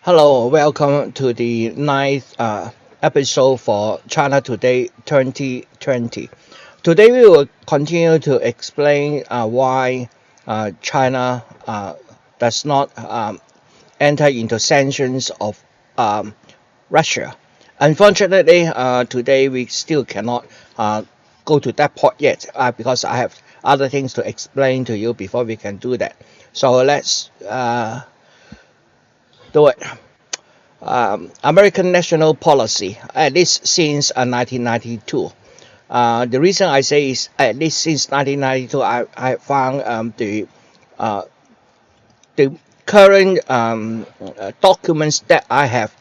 Hello, welcome to the ninth episode for China Today 2020. Today we will continue to explain why China does not enter into sanctions of um, Russia. Unfortunately, today we still cannot go to that point yet because I have other things to explain to you before we can do that. So let's do it. American national policy, at least since 1992. The reason I say is at least since 1992, I found uh, the current documents that I have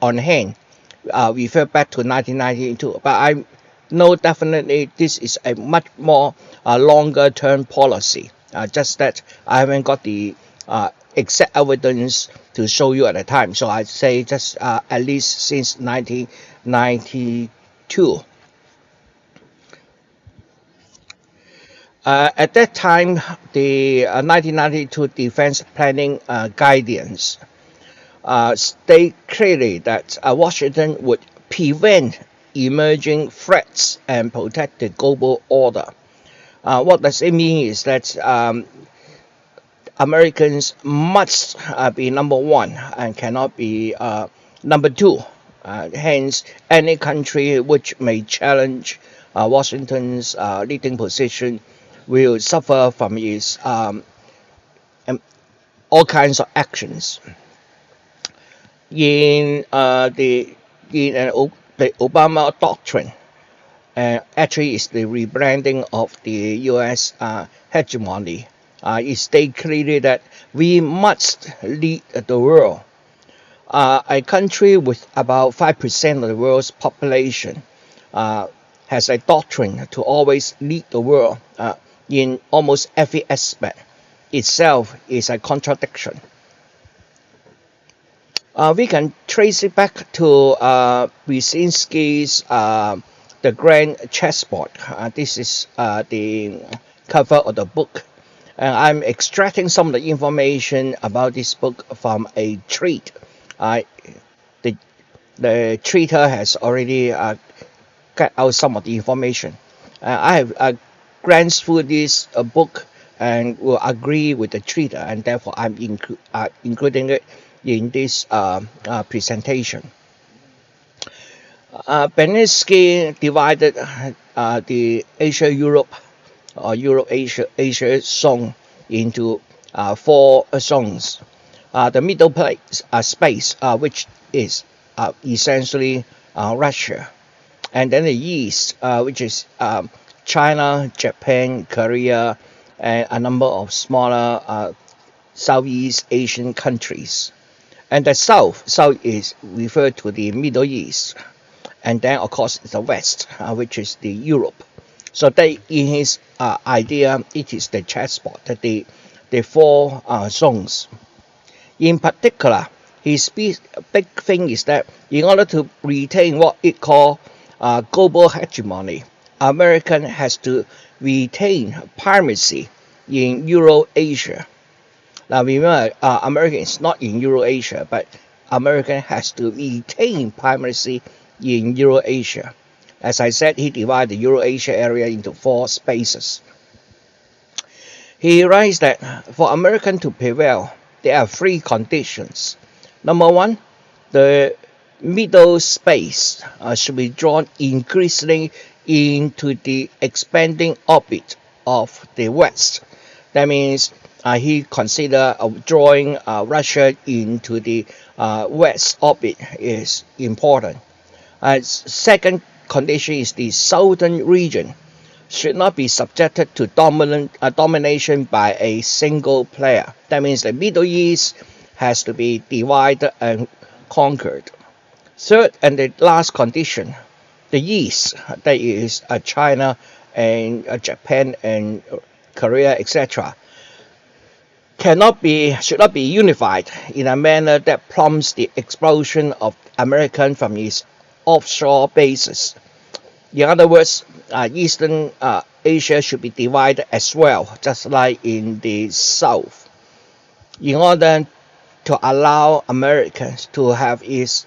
on hand refer back to 1992. But I know definitely this is a much more longer term policy. Just that I haven't got the exact evidence to show you at the time. So I say just at least since 1992. At that time, the 1992 Defense Planning Guidance state clearly that Washington would prevent emerging threats and protect the global order. What does it mean is that Americans must be number one and cannot be number two. Hence, any country which may challenge Washington's leading position will suffer from its all kinds of actions. In the Obama doctrine, actually is the rebranding of the U.S. Hegemony. It states clearly that we must lead the world. A country with about 5% of the world's population has a doctrine to always lead the world in almost every aspect. Itself is a contradiction. We can trace it back to Brzezinski's The Grand Chessboard. This is the cover of the book. And I'm extracting some of the information about this book from a treat. The treater has already got out some of the information. I have glanced through this book and will agree with the treater, and therefore I'm including it in this presentation. Brzezinski divided the Asia-Europe or Europe-Asia zone into four zones. The middle space, which is essentially Russia, and then the east, which is China, Japan, Korea, and a number of smaller Southeast Asian countries. And the south is referred to the Middle East, and then of course the west, which is the Europe. So that in his idea, it is the chessboard, the four zones. In particular, his big thing is that in order to retain what it called global hegemony, American has to retain primacy in Euro-Asia. Now remember, America is not in Euro-Asia, but America has to retain primacy in Euro-Asia. As I said, he divided the Euro-Asia area into four spaces. He writes that for America to prevail, there are three conditions. Number one, the middle space should be drawn increasingly into the expanding orbit of the West. That means he considered drawing Russia into the West orbit is important. Second condition is the southern region should not be subjected to domination by a single player. That means the Middle East has to be divided and conquered. Third and the last condition, the East, that is China and Japan and Korea, etc., should not be unified in a manner that prompts the expulsion of American from its offshore bases. In other words, Eastern Asia should be divided as well, just like in the South. In order to allow Americans to have its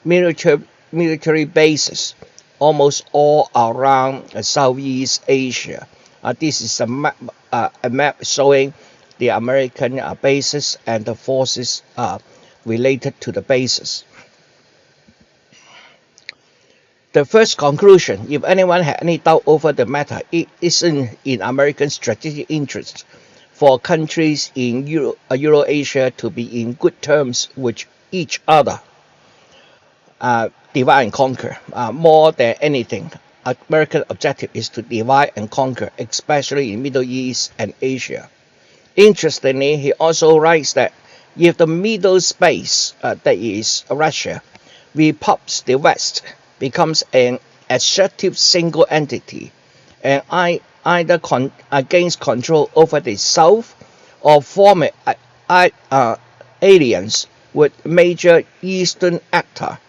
military bases almost all around Southeast Asia. This is a map showing the American bases and the forces related to the bases. The first conclusion, if anyone had any doubt over the matter, it isn't in American strategic interest for countries in Eurasia to be in good terms with each other. Divide and conquer. More than anything, American objective is to divide and conquer, especially in Middle East and Asia. Interestingly, he also writes that if the middle space, that is Russia, repulses the West, becomes an assertive single entity, and either gains control over the South or form an alliance with major Eastern actor,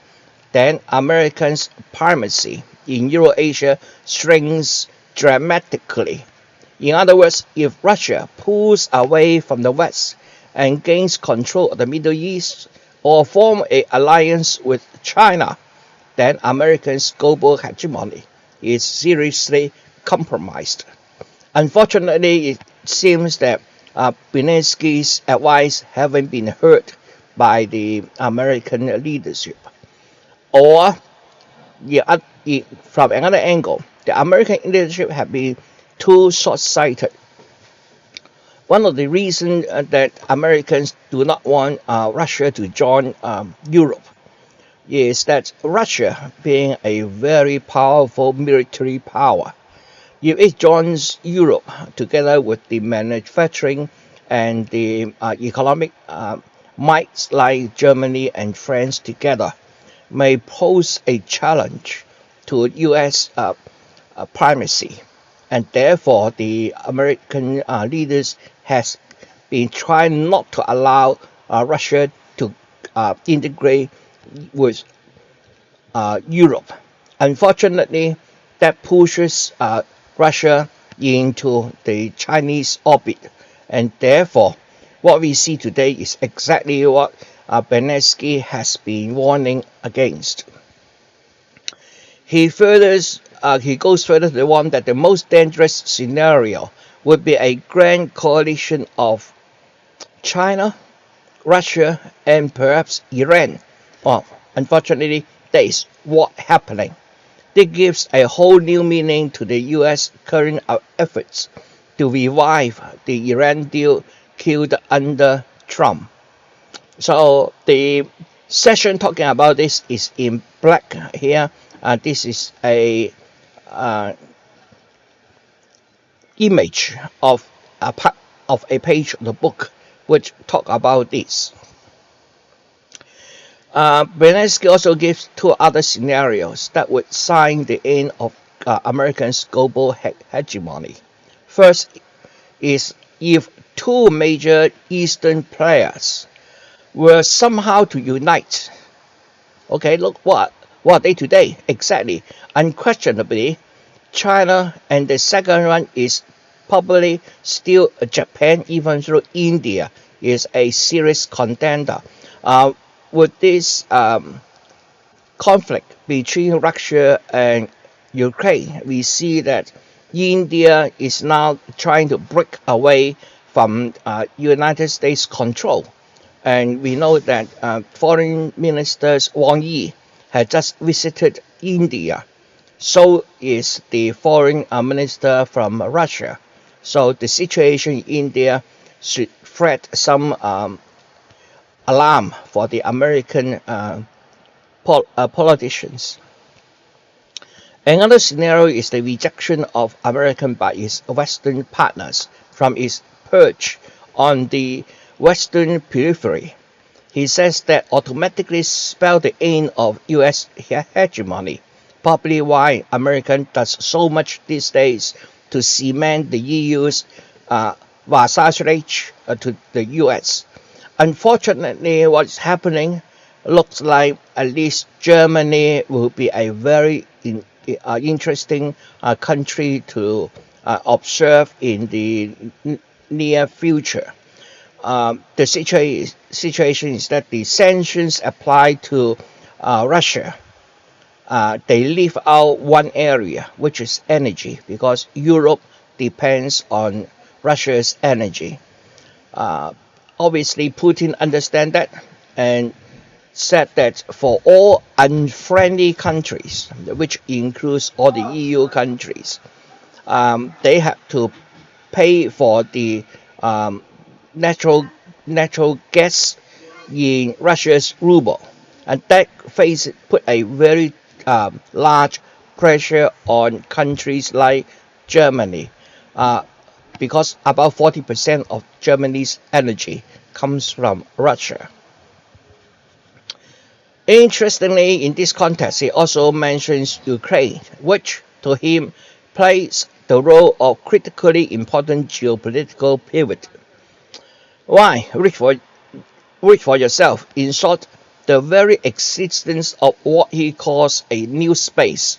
then Americans' primacy in Eurasia shrinks dramatically. In other words, if Russia pulls away from the West and gains control of the Middle East or form an alliance with China, then America's global hegemony is seriously compromised. Unfortunately, it seems that Bernanke's advice haven't been heard by the American leadership. Or, from another angle, the American leadership have been too short-sighted. One of the reasons that Americans do not want Russia to join Europe is that Russia, being a very powerful military power, if it joins Europe together with the manufacturing and the economic might like Germany and France together, may pose a challenge to U.S. primacy. And therefore, the American leaders has been trying not to allow Russia to integrate with Europe. Unfortunately, that pushes Russia into the Chinese orbit, and therefore, what we see today is exactly what Bernanke has been warning against. He goes further to warn that the most dangerous scenario would be a grand coalition of China, Russia, and perhaps Iran. Unfortunately, that is what's happening. This gives a whole new meaning to the U.S. current efforts to revive the Iran deal killed under Trump. So the session talking about this is in black here. This is a image of a page of the book which talk about this. Bernanke also gives two other scenarios that would sign the end of America's global hegemony. First is if two major Eastern players were somehow to unite. Okay, look what are they today? Exactly. Unquestionably, China, and the second one is probably still Japan, even though India is a serious contender. With this conflict between Russia and Ukraine, we see that India is now trying to break away from United States control. And we know that Foreign Minister Wang Yi had just visited India. So is the Foreign Minister from Russia. So the situation in India should threat some alarm for the American politicians. Another scenario is the rejection of America by its Western partners from its perch on the Western periphery. He says that automatically spells the end of U.S. hegemony, probably why America does so much these days to cement the EU's vassalage to the U.S. Unfortunately, what's happening looks like at least Germany will be a very interesting country to observe in the near future. the situation is that the sanctions apply to Russia. They leave out one area, which is energy, because Europe depends on Russia's energy. Uh, Obviously, Putin understands that and said that for all unfriendly countries, which includes all the EU countries, they have to pay for the um, natural natural gas in Russia's ruble, and that put a very large pressure on countries like Germany, uh, because about 40% of Germany's energy comes from Russia. Interestingly, in this context, he also mentions Ukraine, which to him plays the role of critically important geopolitical pivot. Why? Read for yourself. In short, the very existence of what he calls a new space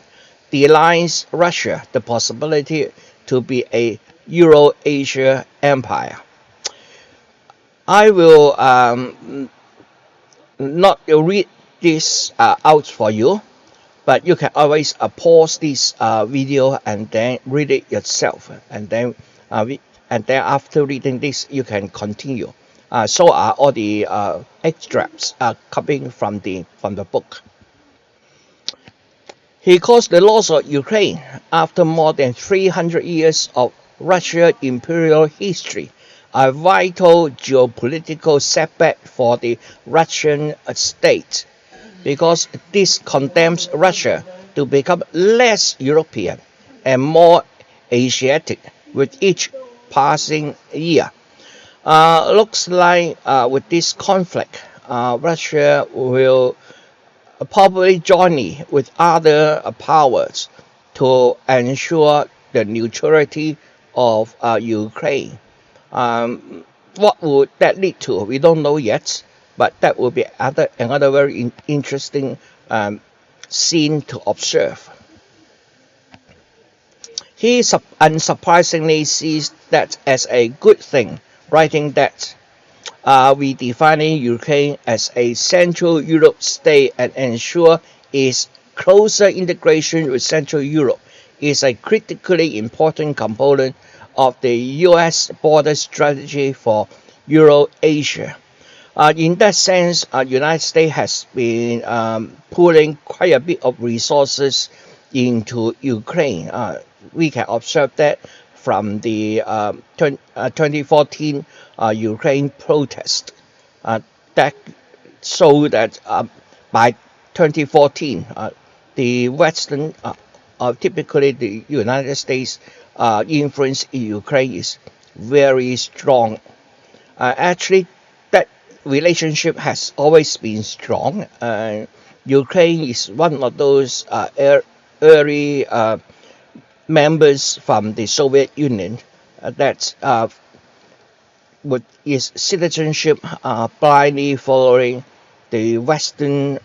denies Russia the possibility to be a Euro-Asia empire. I will not read this out for you, but you can always pause this video and then read it yourself, and then after reading this you can continue. So are all the extracts coming from the book. He calls the loss of Ukraine after more than 300 years of Russian imperial history a vital geopolitical setback for the Russian state, because this condemns Russia to become less European and more Asiatic with each passing year. Looks like with this conflict, Russia will probably join with other powers to ensure the neutrality of Ukraine. What would that lead to? We don't know yet, but that will be another very interesting scene to observe. He unsurprisingly sees that as a good thing, writing that we defining Ukraine as a Central Europe state and ensure its closer integration with Central Europe is a critically important component of the U.S. border strategy for Euro-Asia. In that sense, the United States has been pulling quite a bit of resources into Ukraine. We can observe that from the 2014 Ukraine protest. That showed that by 2014, the Western, typically the United States, influence in Ukraine is very strong. Actually, that relationship has always been strong. Ukraine is one of those early members from the Soviet Union that with its citizenship blindly following the Western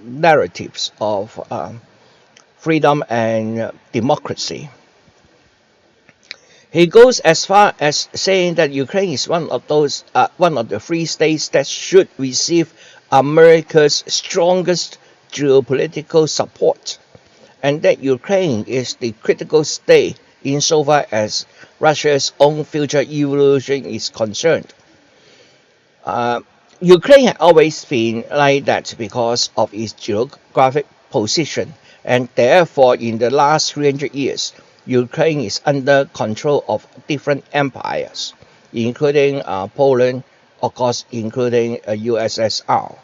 narratives of freedom and democracy. He goes as far as saying that Ukraine is one of the free states that should receive America's strongest geopolitical support, and that Ukraine is the critical state insofar as Russia's own future evolution is concerned. Ukraine had always been like that because of its geographic position, and therefore in the last 300 years, Ukraine is under control of different empires, including Poland, of course, including USSR.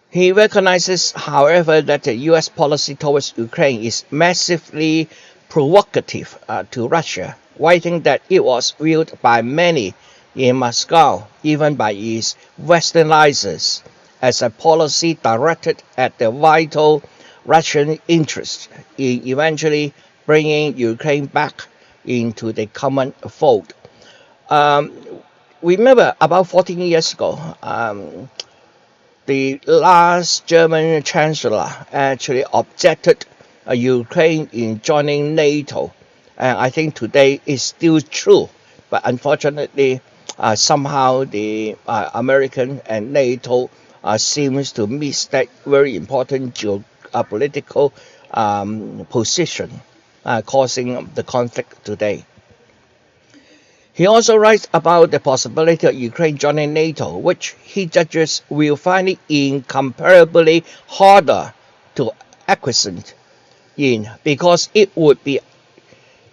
He recognizes, however, that the U.S. policy towards Ukraine is massively provocative to Russia, writing that it was viewed by many in Moscow, even by its westernizers, as a policy directed at the vital Russian interest in eventually bringing Ukraine back into the common fold. Remember, about 14 years ago, the last German chancellor actually objected Ukraine in joining NATO, and I think today is still true. But unfortunately, somehow the American and NATO seems to miss that very important geopolitical position, causing the conflict today. He also writes about the possibility of Ukraine joining NATO, which he judges will find it incomparably harder to acquiesce in because it would be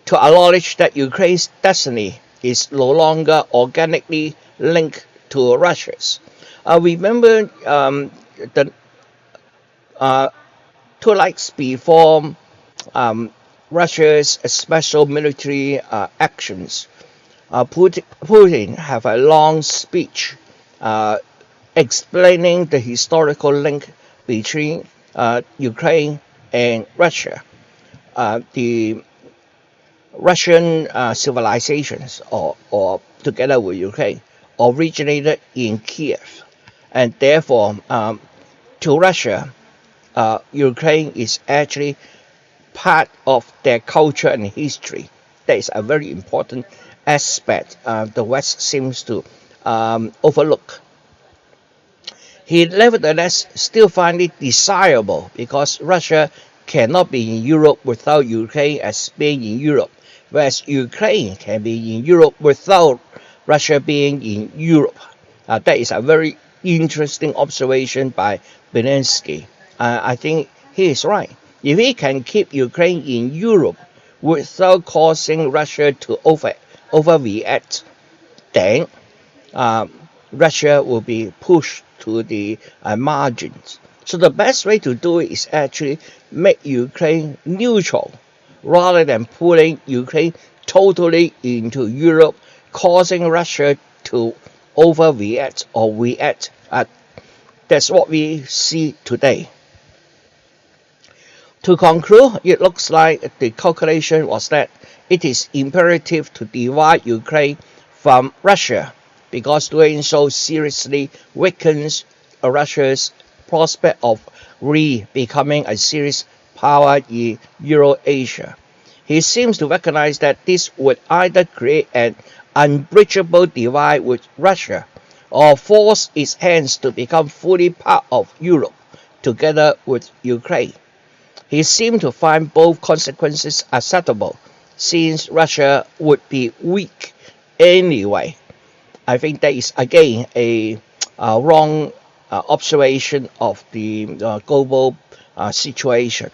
to acknowledge that Ukraine's destiny is no longer organically linked to Russia's. Remember the 2 nights before um, Russia's special military actions, Putin have a long speech uh, explaining the historical link between Ukraine and Russia. The Russian civilizations, or together with Ukraine, originated in Kiev, and therefore, to Russia, Ukraine is actually part of their culture and history. That is a very important aspect the West seems to overlook. He nevertheless still finds it desirable because Russia cannot be in Europe without Ukraine as being in Europe, whereas Ukraine can be in Europe without Russia being in Europe. That is a very interesting observation by Belinsky. I think he is right. If he can keep Ukraine in Europe without causing Russia to overreact, then uh, Russia will be pushed to the margins. So the best way to do it is actually make Ukraine neutral rather than pulling Ukraine totally into Europe, causing Russia to overreact or react. That's what we see today. To conclude, it looks like the calculation was that it is imperative to divide Ukraine from Russia because doing so seriously weakens Russia's prospect of becoming a serious power in Eurasia. He seems to recognize that this would either create an unbridgeable divide with Russia or force its hands to become fully part of Europe together with Ukraine. He seemed to find both consequences acceptable, since Russia would be weak anyway. I think that is again a wrong observation of the global situation.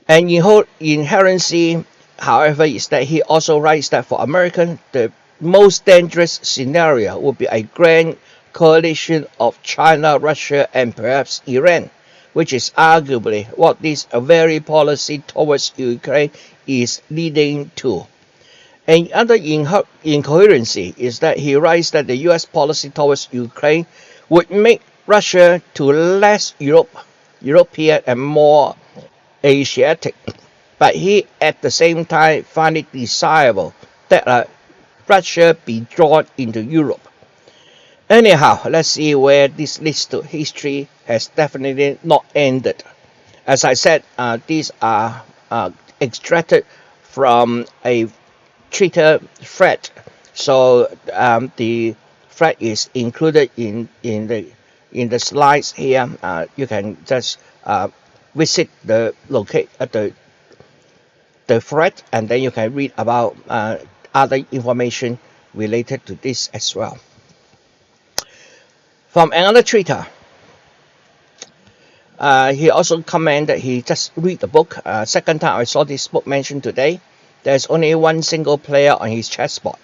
And inherency, however, is that he also writes that for America, the most dangerous scenario would be a grand coalition of China, Russia, and perhaps Iran, which is arguably what this very policy towards Ukraine is leading to. Another incoherency is that he writes that the US policy towards Ukraine would make Russia to less European and more Asiatic, but he at the same time finds it desirable that Russia be drawn into Europe. Anyhow, let's see where this leads to. History has definitely not ended. As I said, these are extracted from a Twitter thread, so the thread is included in the slides here. You can just visit the thread, and then you can read about other information related to this as well. From another tweeter, he also commented he just read the book. Second time I saw this book mentioned today. There's only one single player on his chessboard.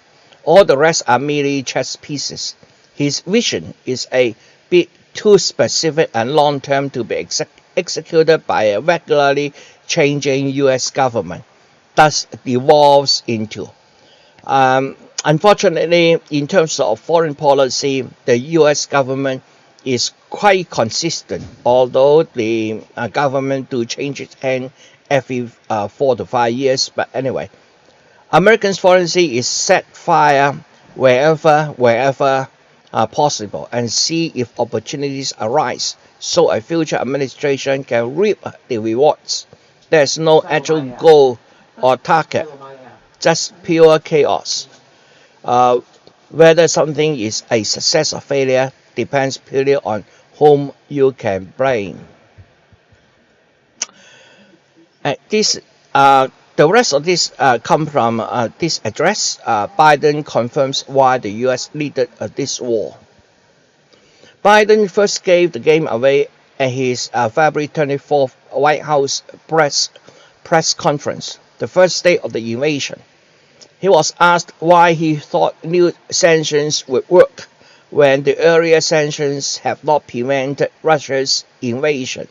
All the rest are merely chess pieces. His vision is a bit too specific and long-term to be executed by a regularly changing US government, thus devolves into. Unfortunately, in terms of foreign policy, the US government is quite consistent, although the government do change its hand every 4 to 5 years. But anyway, Americans' policy is set fire wherever possible and see if opportunities arise so a future administration can reap the rewards. There's no actual goal or target, just pure chaos. Uh, whether something is a success or failure depends purely on whom you can blame. This the rest of this come from this address. Biden confirms why the U.S. needed this war. Biden first gave the game away at his February 24th White House press conference, the first day of the invasion. He was asked why he thought new sanctions would work when the earlier sanctions have not prevented Russia's invasion.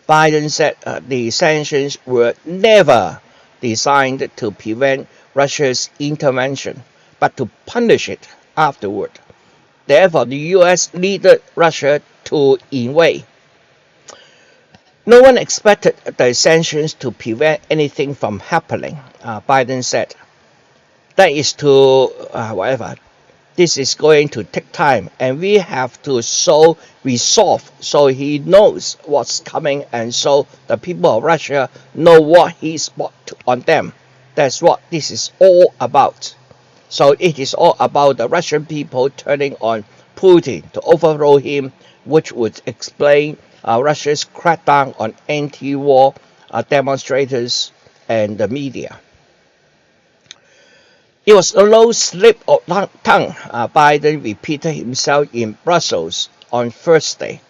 Biden said the sanctions were never designed to prevent Russia's intervention, but to punish it afterward. Therefore, the U.S. needed Russia to invade. No one expected the sanctions to prevent anything from happening, Biden said. That is to, whatever, this is going to take time, and we have to so resolve so he knows what's coming, and so the people of Russia know what he's brought on them. That's what this is all about. So it is all about the Russian people turning on Putin to overthrow him, which would explain Russia's crackdown on anti-war demonstrators and the media. It was a low slip of tongue, Biden repeated himself in Brussels on Thursday.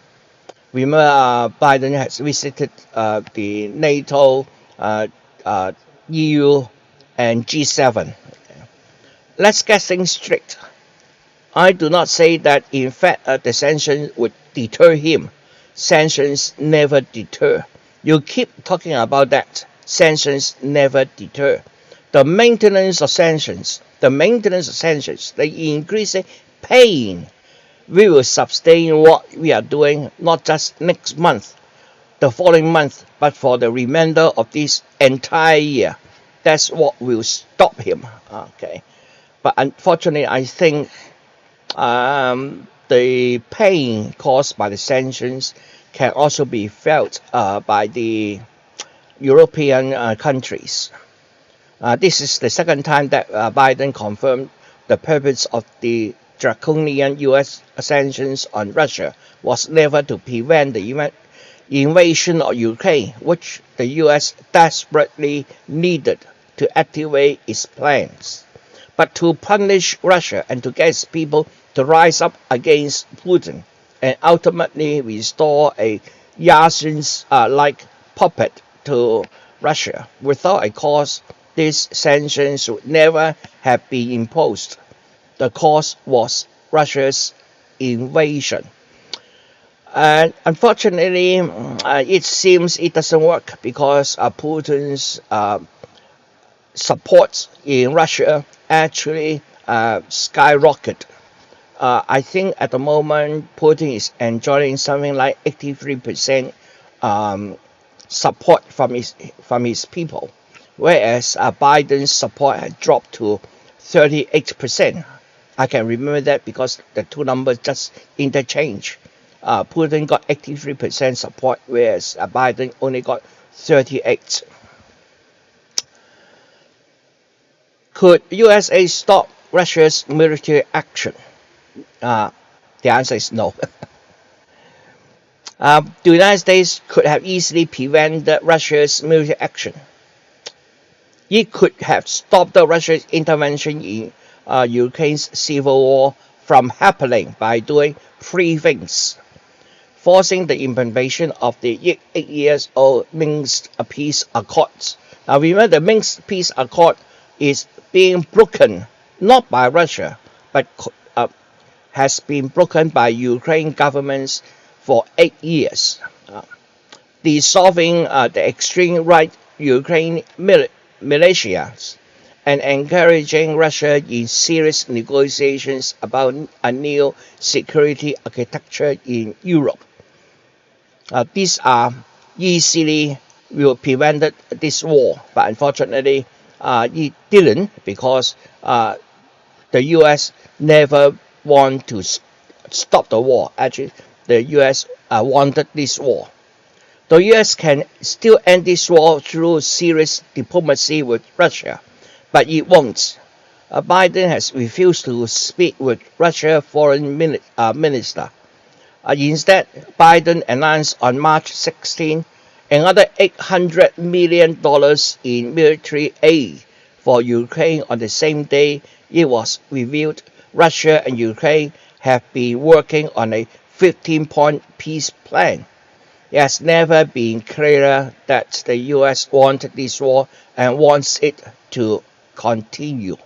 Remember, Biden has visited the NATO, EU, and G7. Let's get things straight. I do not say that, in fact, the sanctions would deter him. Sanctions never deter. You keep talking about that. Sanctions never deter. The maintenance of sanctions, the increasing pain, we will sustain what we are doing, not just next month, the following month, but for the remainder of this entire year. That's what will stop him. Okay. But unfortunately, I think the pain caused by the sanctions can also be felt by the European countries. This is the second time that Biden confirmed the purpose of the draconian U.S. sanctions on Russia was never to prevent the invasion of Ukraine, which the U.S. desperately needed to activate its plans, but to punish Russia and to get its people to rise up against Putin and ultimately restore a Yeltsin-like puppet to Russia. Without a cause, these sanctions would never have been imposed. The cause was Russia's invasion. And unfortunately, it seems it doesn't work because Putin's support in Russia actually skyrocketed. I think at the moment Putin is enjoying something like 83% support from his people, whereas Biden's support had dropped to 38%. I can remember that because the two numbers just interchange. Putin got 83% support, whereas Biden only got 38%. Could USA stop Russia's military action? The answer is no. The United States could have easily prevented Russia's military action. It could have stopped Russia's intervention in Ukraine's civil war from happening by doing three things: forcing the implementation of the 8-year-old Minsk Peace Accords. Now remember, the Minsk Peace Accord is being broken not by Russia, but has been broken by Ukraine governments for 8 years, dissolving the extreme right Ukraine militias and encouraging Russia in serious negotiations about a new security architecture in Europe. These are easily will prevented this war, but unfortunately, it didn't because the U.S. never want to stop the war. Actually, the U.S. wanted this war. The U.S. can still end this war through serious diplomacy with Russia, but it won't. Biden has refused to speak with Russia's foreign minister. Instead, Biden announced on March 16 another $800 million in military aid for Ukraine. On the same day, it was revealed Russia and Ukraine have been working on a 15-point peace plan. It has never been clearer that the US wanted this war and wants it to continue.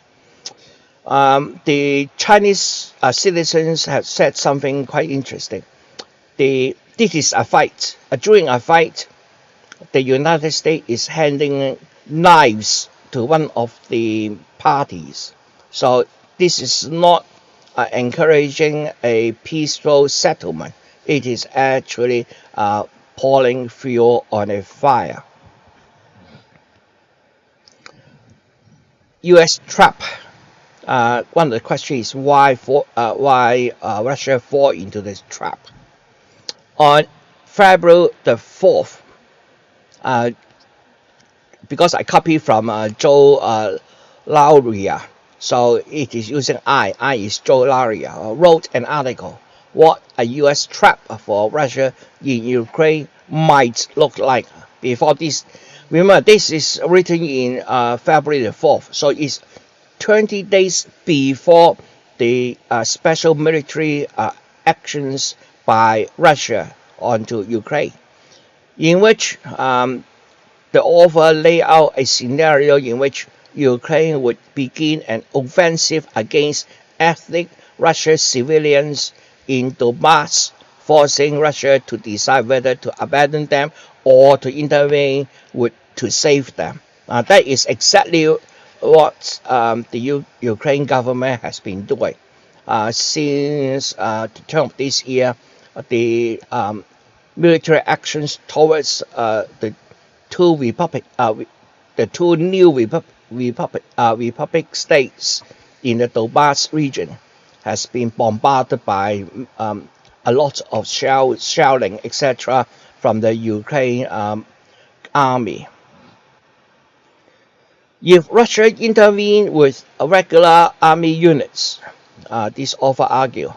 The Chinese citizens have said something quite interesting. This is a fight. During a fight, the United States is handing knives to one of the parties. So this is not encouraging a peaceful settlement. It is actually pouring fuel on a fire. U.S. trap. One of the questions is why Russia fall into this trap. On February the 4th, because I copy from Joe Lauria, so it is using I is Joe Lauria, wrote an article, what a U.S. trap for Russia in Ukraine might look like. Before this, remember this is written in February the 4th, so it's 20 days before the special military actions by Russia onto Ukraine, in which the author lay out a scenario in which Ukraine would begin an offensive against ethnic Russian civilians in Donbass, forcing Russia to decide whether to abandon them or to intervene to save them. That is exactly what the Ukraine government has been doing since the turn of this year. The military actions towards the two new republic states in the Donbass region has been bombarded by a lot of shelling, etc., from the Ukraine army. If Russia intervened with regular army units, this author argues,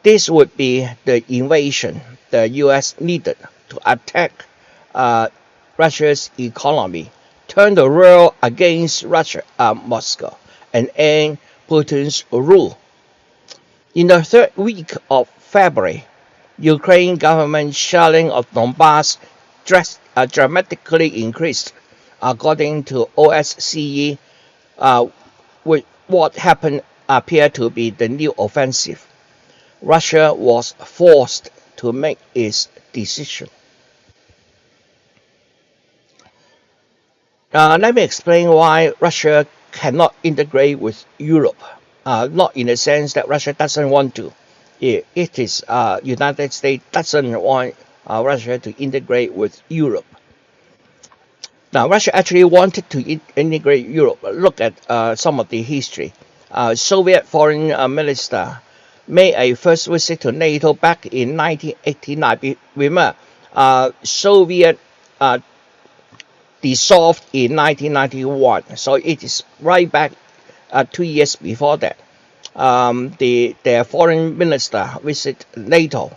this would be the invasion the U.S. needed to attack Russia's economy, turn the world against Moscow, and end Putin's rule. In the third week of February, Ukraine government shelling of Donbass dramatically increased. According to OSCE, what happened appeared to be the new offensive. Russia was forced to make its decision. Let me explain why Russia cannot integrate with Europe. Not in the sense that Russia doesn't want to. It is United States doesn't want Russia to integrate with Europe. Now, Russia actually wanted to integrate Europe. Look at some of the history. Soviet foreign minister made a first visit to NATO back in 1989. Remember, Soviet dissolved in 1991, so it is right back 2 years before that. Their foreign minister visited NATO,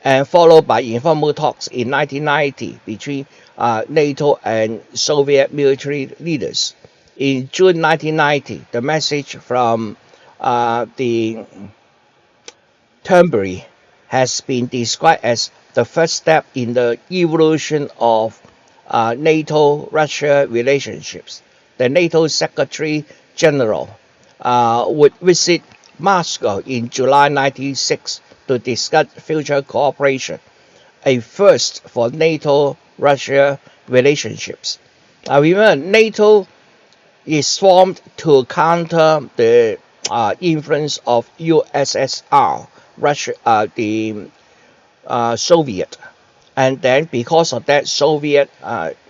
and followed by informal talks in 1990 between NATO and Soviet military leaders. In June 1990, the message from the Turnberry has been described as the first step in the evolution of NATO-Russia relationships. The NATO Secretary General would visit Moscow in July 1996 to discuss future cooperation, a first for NATO-Russia relationships. Remember, NATO is formed to counter the influence of USSR, Russia, the Soviet, and then because of that, Soviet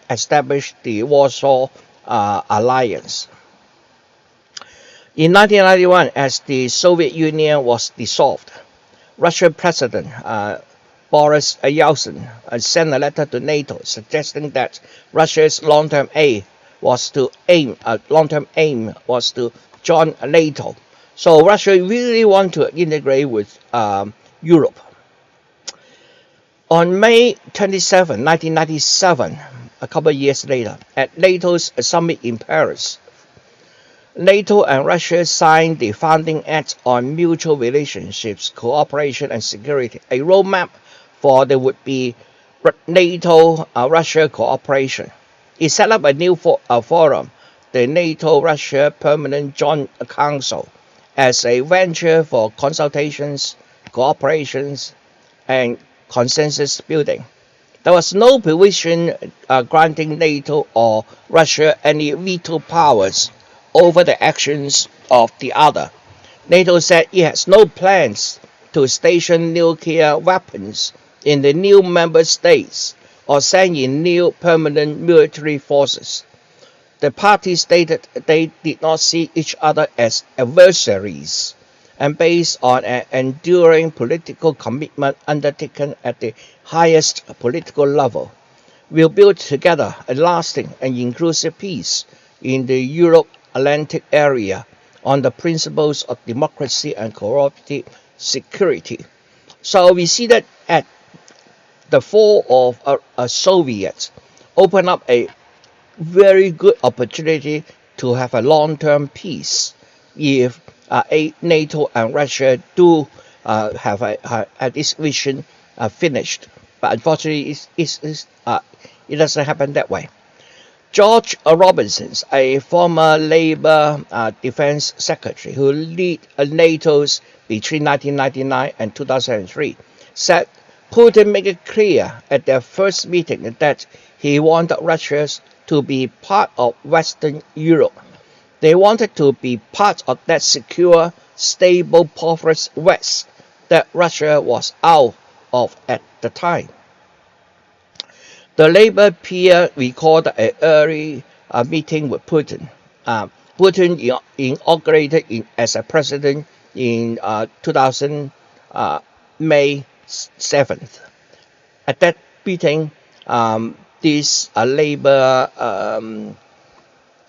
established the Warsaw Alliance. In 1991, as the Soviet Union was dissolved, Russian President Boris Yeltsin sent a letter to NATO suggesting that Russia's long-term aim was to join NATO. So Russia really want to integrate with Europe. On May 27, 1997, a couple of years later, at NATO's summit in Paris, NATO and Russia signed the Founding Act on Mutual Relationships, Cooperation and Security, a roadmap for the would-be NATO-Russia cooperation. It set up a new forum, the NATO-Russia Permanent Joint Council, as a venture for consultations, cooperations, and consensus building. There was no provision granting NATO or Russia any veto powers over the actions of the other. NATO said it has no plans to station nuclear weapons in the new member states or send in new permanent military forces. The parties stated they did not see each other as adversaries, and based on an enduring political commitment undertaken at the highest political level, will build together a lasting and inclusive peace in the Euro-Atlantic area on the principles of democracy and cooperative security. So we see that at the fall of a Soviet opened up a very good opportunity to have a long-term peace if NATO and Russia do have this vision finished. But unfortunately, it doesn't happen that way. George Robinson, a former Labour Defense Secretary who led NATO's between 1999 and 2003, said Putin made it clear at their first meeting that he wanted Russia to be part of Western Europe. They wanted to be part of that secure, stable, prosperous West that Russia was out of at the time. The Labour peer recalled an early meeting with Putin. Putin inaugurated as a president in 2000, May 7th. At that meeting, this Labour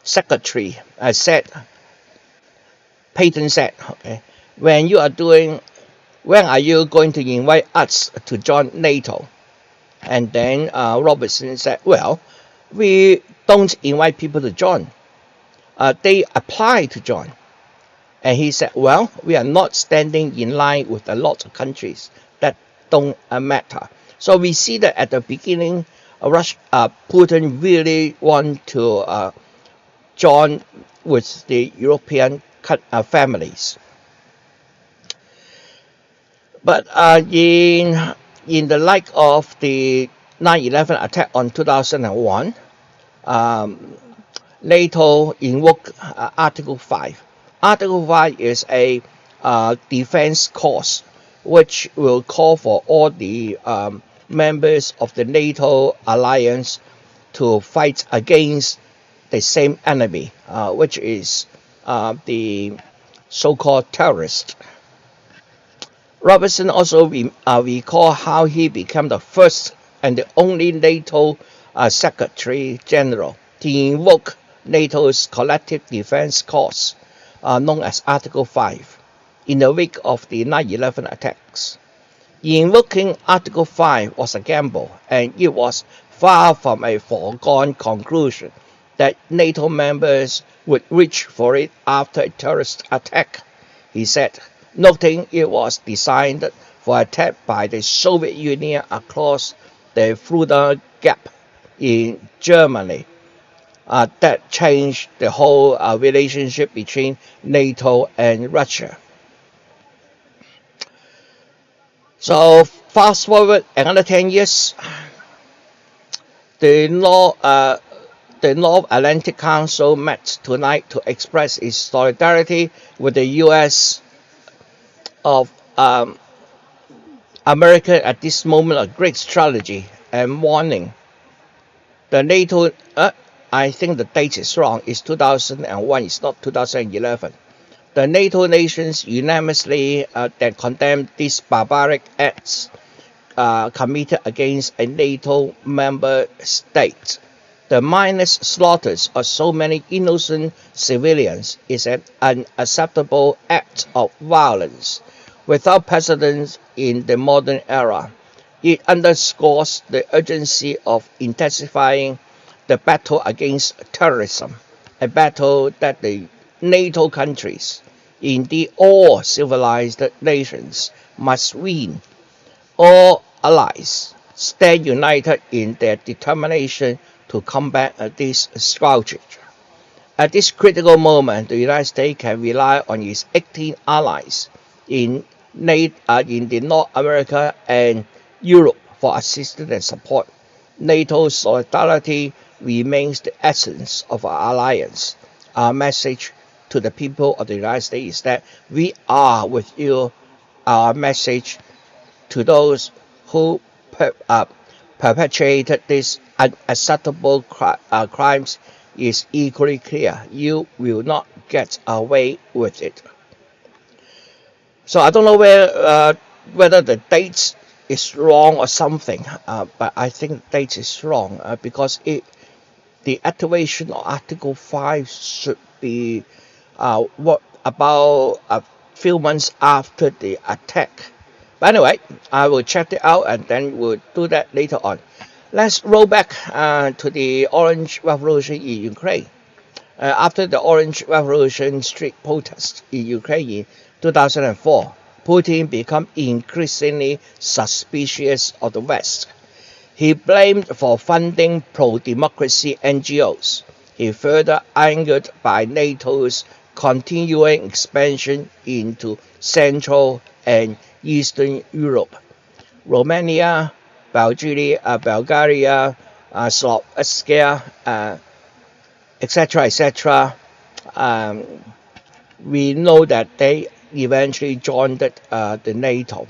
secretary said, Payton said, okay, when are you going to invite us to join NATO? And then Robertson said, well, we don't invite people to join. They apply to join. And he said, well, we are not standing in line with a lot of countries that don't matter. So we see that at the beginning, Putin really want to join with the European families. But in the light of the 9/11 attack on 2001, NATO invoked Article 5. Article 5 is a defense clause which will call for all the members of the NATO alliance to fight against the same enemy, which is the so-called terrorist. Robertson also recalled how he became the first and the only NATO Secretary General to invoke NATO's collective defense clause, known as Article 5, in the wake of the 9/11 attacks. Invoking Article 5 was a gamble, and it was far from a foregone conclusion that NATO members would reach for it after a terrorist attack, he said, noting it was designed for attack by the Soviet Union across the Fulda Gap in Germany. That changed the whole relationship between NATO and Russia. So fast forward another 10 years, the North Atlantic Council met tonight to express its solidarity with the U.S. of America at this moment of great strategy and warning. The NATO, I think the date is wrong, it's 2001, it's not 2011. The NATO nations unanimously that condemned these barbaric acts committed against a NATO member state. The mindless slaughters of so many innocent civilians is an unacceptable act of violence without precedent in the modern era. It underscores the urgency of intensifying the battle against terrorism, a battle that the NATO countries, indeed all civilized nations, must win. All allies stand united in their determination to combat this scourge. At this critical moment, the United States can rely on its 18 allies in, in the North America and Europe for assistance and support. NATO's solidarity remains the essence of our alliance. Our message to the people of the United States is that we are with you. Our message to those who perpetrated these unacceptable crimes is equally clear. You will not get away with it. So I don't know whether the date is wrong or something, but I think the date is wrong because the activation of Article 5 should be what about a few months after the attack. But anyway, I will check it out and then we'll do that later on. Let's roll back to the Orange Revolution in Ukraine. After the Orange Revolution street protests in Ukraine in 2004, Putin became increasingly suspicious of the West. He blamed for funding pro-democracy NGOs. He further angered by NATO's continuing expansion into Central and Eastern Europe. Romania, Bulgaria, Slovakia, etc. We know that they eventually joined the NATO.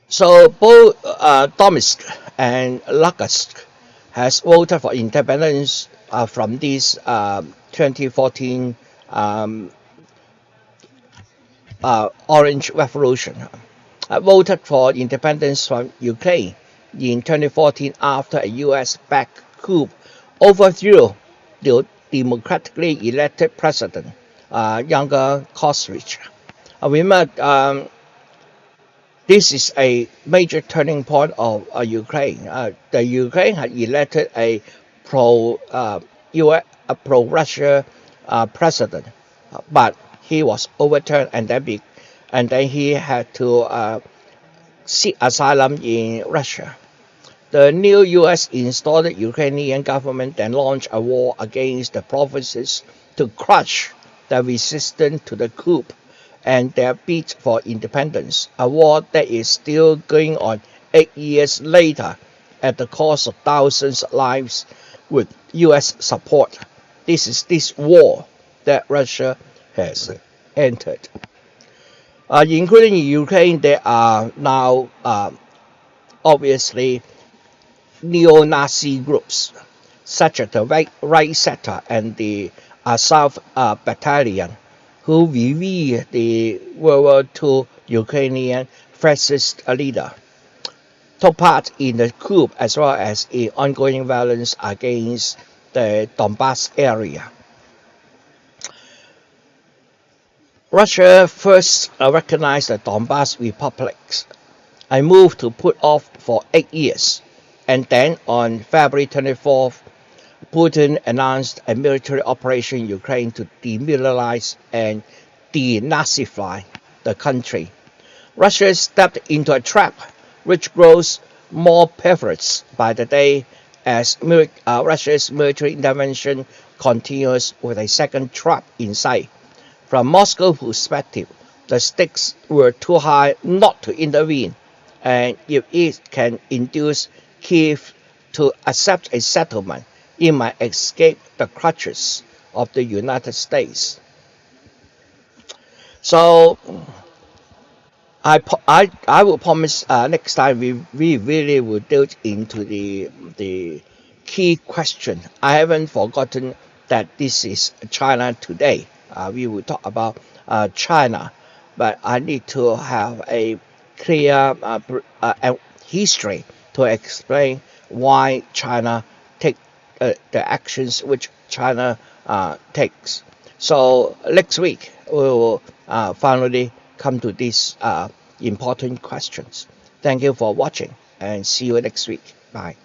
So both Donetsk and Lugansk has voted for independence from this 2014 Orange Revolution. Voted for independence from Ukraine in 2014 after a US-backed coup overthrew the democratically elected president, Younger Kostrich. Remember, this is a major turning point of Ukraine. The Ukraine had elected a pro-Russia president, but he was overturned, and then he had to seek asylum in Russia. The new U.S. installed Ukrainian government then launched a war against the provinces to crush the resistance to the coup and their bid for independence, a war that is still going on 8 years later at the cost of thousands of lives with U.S. support. This is this war that Russia has entered. Including in Ukraine, there are now obviously neo-Nazi groups such as the Right Sector and the Azov Battalion, who revere the World War II Ukrainian fascist leader, took part in the coup as well as in ongoing violence against the Donbass area. Russia first recognized the Donbass republics, a move to put off for 8 years, and then on February 24th, Putin announced a military operation in Ukraine to demilitarize and denazify the country. Russia stepped into a trap which grows more perilous by the day as Russia's military intervention continues with a second trap in sight. From Moscow's perspective, the stakes were too high not to intervene, and if it can induce Kiev to accept a settlement, it might escape the clutches of the United States. So I will promise next time we really will delve into the key question. I haven't forgotten that this is China today. We will talk about China, but I need to have a clear history to explain why China take the actions which China takes. So next week we will finally come to these important questions. Thank you for watching and see you next week. Bye.